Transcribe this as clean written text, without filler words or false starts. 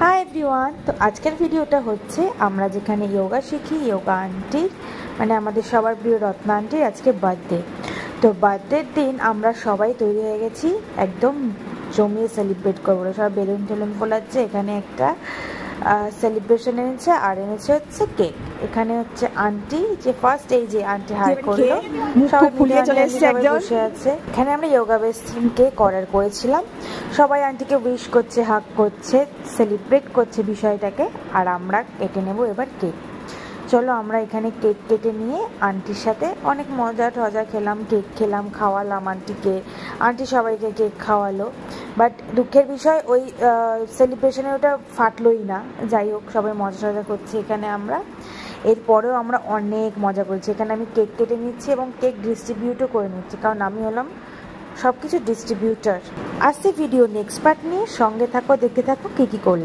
Hi everyone. তো আজকের ভিডিওটা হচ্ছে আমরা যেখানে যোগা শিখি, যোগা আন্টির মানে আমাদের সবার প্রিয় রত্না আন্টির আজকে বার্থডে। তো বার্থডের দিন আমরা সবাই তৈরি হয়ে গেছি, একদম জমিয়ে সেলিব্রেট করবো। সব বেলুন টেলুন ফোলাচ্ছে, এখানে একটা সেলিব্রেশন এনেছে আর এনেছে হচ্ছে কেক। এখানে হচ্ছে আন্টি যে ফার্স্ট এই যে আন্টি হাই করলো, সবাই ফুলিয়ে চলে এসেছে, একজন বসে আছে। এখানে আমরা যোগা বেসকে করেছিলাম, সবাই আন্টিকে উইশ করছে, হাগ করছে, সেলিব্রেট করছে বিষয়টাকে। আর আমরা কেটে নেব এবার কেক। চলো আমরা এখানে কেক কেটে নিয়ে আন্টির সাথে অনেক মজা টজা খেলাম, কেক খেলাম, খাওয়ালাম আন্টিকে, আন্টি সবাইকে কেক খাওয়ালো। বাট দুঃখের বিষয় ওই সেলিব্রেশনে ওটা ফাটলোই না। যাই হোক, সবাই মজা টজা করছে এখানে আমরা। এরপরেও আমরা অনেক মজা করছি। এখানে আমি কেক কেটে নিচ্ছি এবং কেক ডিস্ট্রিবিউটও করে নিচ্ছি, কারণ আমি হলাম সব কিছু ডিস্ট্রিবিউটার। আসছে ভিডিও নেক্সট পার্ট নিয়ে, সঙ্গে থাকো, দেখতে থাকো কী কী করলাম।